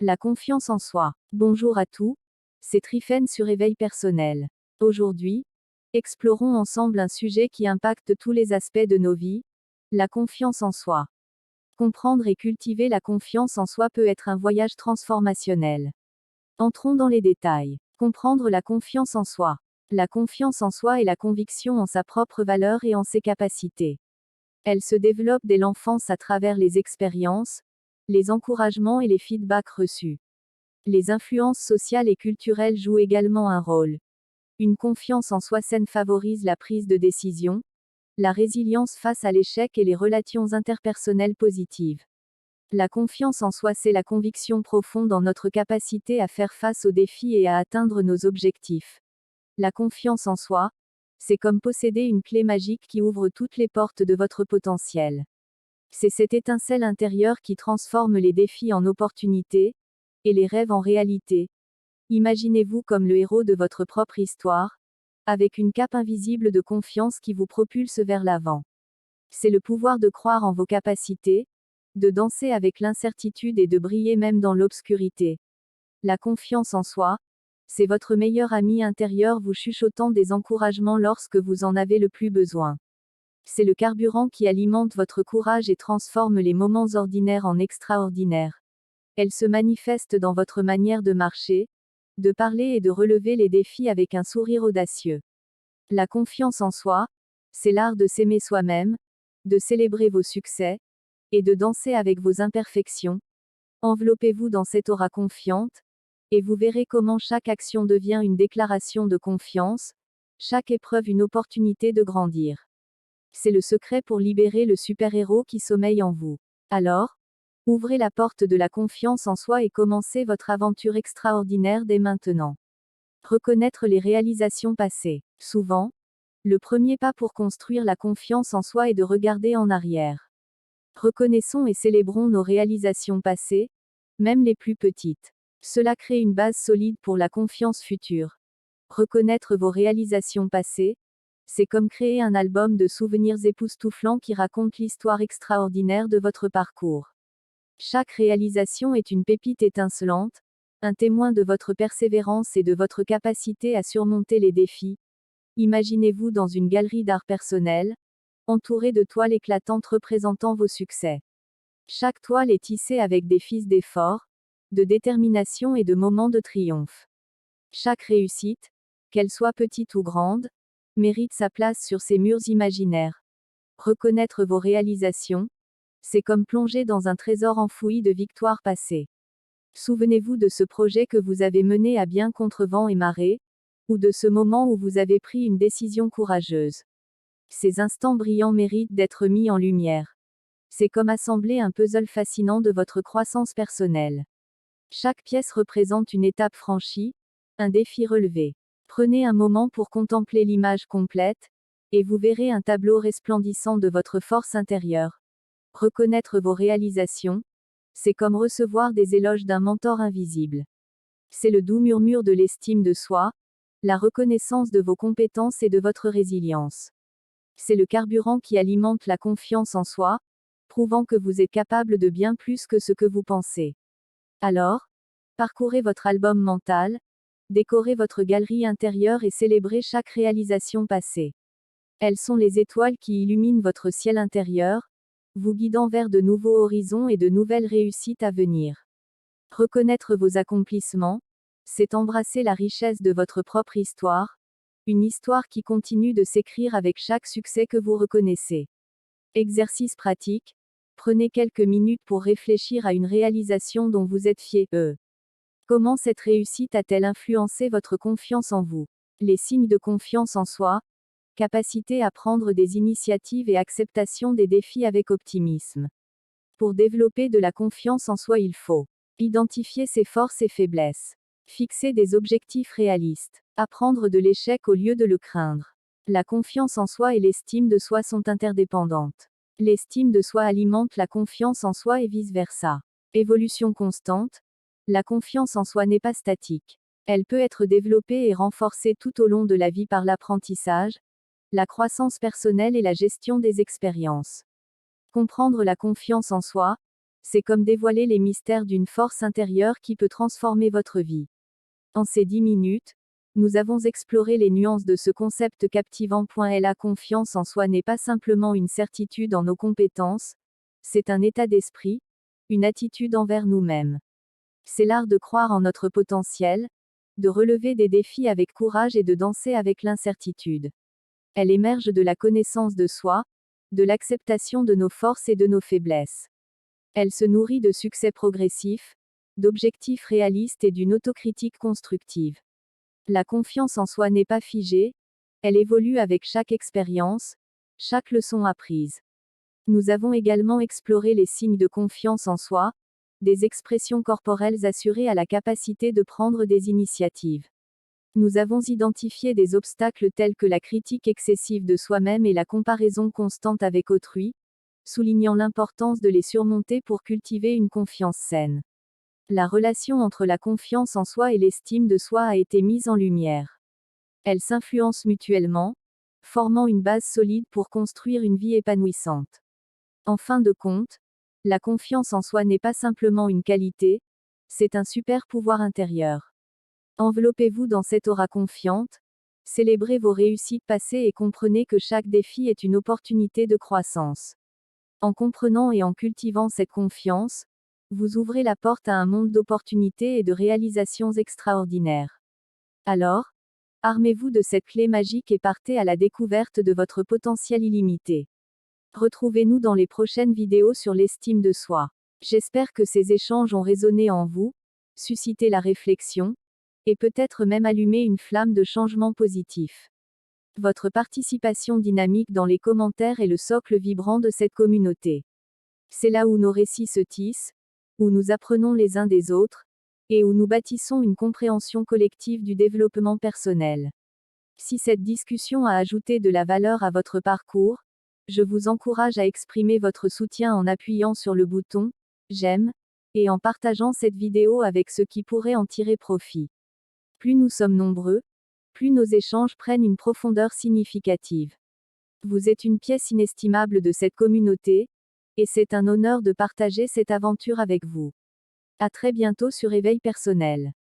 La confiance en soi. Bonjour à tous, c'est Trifène sur Éveil personnel. Aujourd'hui, explorons ensemble un sujet qui impacte tous les aspects de nos vies, la confiance en soi. Comprendre et cultiver la confiance en soi peut être un voyage transformationnel. Entrons dans les détails. Comprendre la confiance en soi. La confiance en soi est la conviction en sa propre valeur et en ses capacités. Elle se développe dès l'enfance à travers les expériences, les encouragements et les feedbacks reçus. Les influences sociales et culturelles jouent également un rôle. Une confiance en soi saine favorise la prise de décision, la résilience face à l'échec et les relations interpersonnelles positives. La confiance en soi, c'est la conviction profonde en notre capacité à faire face aux défis et à atteindre nos objectifs. La confiance en soi, c'est comme posséder une clé magique qui ouvre toutes les portes de votre potentiel. C'est cette étincelle intérieure qui transforme les défis en opportunités, et les rêves en réalité. Imaginez-vous comme le héros de votre propre histoire, avec une cape invisible de confiance qui vous propulse vers l'avant. C'est le pouvoir de croire en vos capacités, de danser avec l'incertitude et de briller même dans l'obscurité. La confiance en soi, c'est votre meilleur ami intérieur vous chuchotant des encouragements lorsque vous en avez le plus besoin. C'est le carburant qui alimente votre courage et transforme les moments ordinaires en extraordinaires. Elle se manifeste dans votre manière de marcher, de parler et de relever les défis avec un sourire audacieux. La confiance en soi, c'est l'art de s'aimer soi-même, de célébrer vos succès, et de danser avec vos imperfections. Enveloppez-vous dans cette aura confiante, et vous verrez comment chaque action devient une déclaration de confiance, chaque épreuve une opportunité de grandir. C'est le secret pour libérer le super-héros qui sommeille en vous. Alors, ouvrez la porte de la confiance en soi et commencez votre aventure extraordinaire dès maintenant. Reconnaître les réalisations passées. Souvent, le premier pas pour construire la confiance en soi est de regarder en arrière. Reconnaissons et célébrons nos réalisations passées, même les plus petites. Cela crée une base solide pour la confiance future. Reconnaître vos réalisations passées, c'est comme créer un album de souvenirs époustouflants qui raconte l'histoire extraordinaire de votre parcours. Chaque réalisation est une pépite étincelante, un témoin de votre persévérance et de votre capacité à surmonter les défis. Imaginez-vous dans une galerie d'art personnel, entourée de toiles éclatantes représentant vos succès. Chaque toile est tissée avec des fils d'effort, de détermination et de moments de triomphe. Chaque réussite, qu'elle soit petite ou grande, mérite sa place sur ces murs imaginaires. Reconnaître vos réalisations, c'est comme plonger dans un trésor enfoui de victoires passées. Souvenez-vous de ce projet que vous avez mené à bien contre vent et marée, ou de ce moment où vous avez pris une décision courageuse. Ces instants brillants méritent d'être mis en lumière. C'est comme assembler un puzzle fascinant de votre croissance personnelle. Chaque pièce représente une étape franchie, un défi relevé. Prenez un moment pour contempler l'image complète, et vous verrez un tableau resplendissant de votre force intérieure. Reconnaître vos réalisations, c'est comme recevoir des éloges d'un mentor invisible. C'est le doux murmure de l'estime de soi, la reconnaissance de vos compétences et de votre résilience. C'est le carburant qui alimente la confiance en soi, prouvant que vous êtes capable de bien plus que ce que vous pensez. Alors, parcourez votre album mental, décorez votre galerie intérieure et célébrez chaque réalisation passée. Elles sont les étoiles qui illuminent votre ciel intérieur, vous guidant vers de nouveaux horizons et de nouvelles réussites à venir. Reconnaître vos accomplissements, c'est embrasser la richesse de votre propre histoire, une histoire qui continue de s'écrire avec chaque succès que vous reconnaissez. Exercice pratique, prenez quelques minutes pour réfléchir à une réalisation dont vous êtes fier. Comment cette réussite a-t-elle influencé votre confiance en vous? Les signes de confiance en soi, capacité à prendre des initiatives et acceptation des défis avec optimisme. Pour développer de la confiance en soi, il faut identifier ses forces et faiblesses, fixer des objectifs réalistes, apprendre de l'échec au lieu de le craindre. La confiance en soi et l'estime de soi sont interdépendantes. L'estime de soi alimente la confiance en soi et vice-versa. Évolution constante, la confiance en soi n'est pas statique. Elle peut être développée et renforcée tout au long de la vie par l'apprentissage, la croissance personnelle et la gestion des expériences. Comprendre la confiance en soi, C'est comme dévoiler les mystères d'une force intérieure qui peut transformer votre vie. En ces 10 minutes, nous avons exploré les nuances de ce concept captivant. La confiance en soi n'est pas simplement une certitude en nos compétences, c'est un état d'esprit, une attitude envers nous-mêmes. C'est l'art de croire en notre potentiel, de relever des défis avec courage et de danser avec l'incertitude. Elle émerge de la connaissance de soi, de l'acceptation de nos forces et de nos faiblesses. Elle se nourrit de succès progressifs, d'objectifs réalistes et d'une autocritique constructive. La confiance en soi n'est pas figée, elle évolue avec chaque expérience, chaque leçon apprise. Nous avons également exploré les signes de confiance en soi, des expressions corporelles assurées à la capacité de prendre des initiatives. Nous avons identifié des obstacles tels que la critique excessive de soi-même et la comparaison constante avec autrui, soulignant l'importance de les surmonter pour cultiver une confiance saine. La relation entre la confiance en soi et l'estime de soi a été mise en lumière. Elles s'influencent mutuellement, formant une base solide pour construire une vie épanouissante. En fin de compte, la confiance en soi n'est pas simplement une qualité, c'est un super pouvoir intérieur. Enveloppez-vous dans cette aura confiante, célébrez vos réussites passées et comprenez que chaque défi est une opportunité de croissance. En comprenant et en cultivant cette confiance, vous ouvrez la porte à un monde d'opportunités et de réalisations extraordinaires. Alors, armez-vous de cette clé magique et partez à la découverte de votre potentiel illimité. Retrouvez-nous dans les prochaines vidéos sur l'estime de soi. J'espère que ces échanges ont résonné en vous, suscité la réflexion, et peut-être même allumé une flamme de changement positif. Votre participation dynamique dans les commentaires est le socle vibrant de cette communauté. C'est là où nos récits se tissent, où nous apprenons les uns des autres, et où nous bâtissons une compréhension collective du développement personnel. Si cette discussion a ajouté de la valeur à votre parcours, je vous encourage à exprimer votre soutien en appuyant sur le bouton « J'aime » et en partageant cette vidéo avec ceux qui pourraient en tirer profit. Plus nous sommes nombreux, plus nos échanges prennent une profondeur significative. Vous êtes une pièce inestimable de cette communauté, et c'est un honneur de partager cette aventure avec vous. À très bientôt sur Éveil personnel.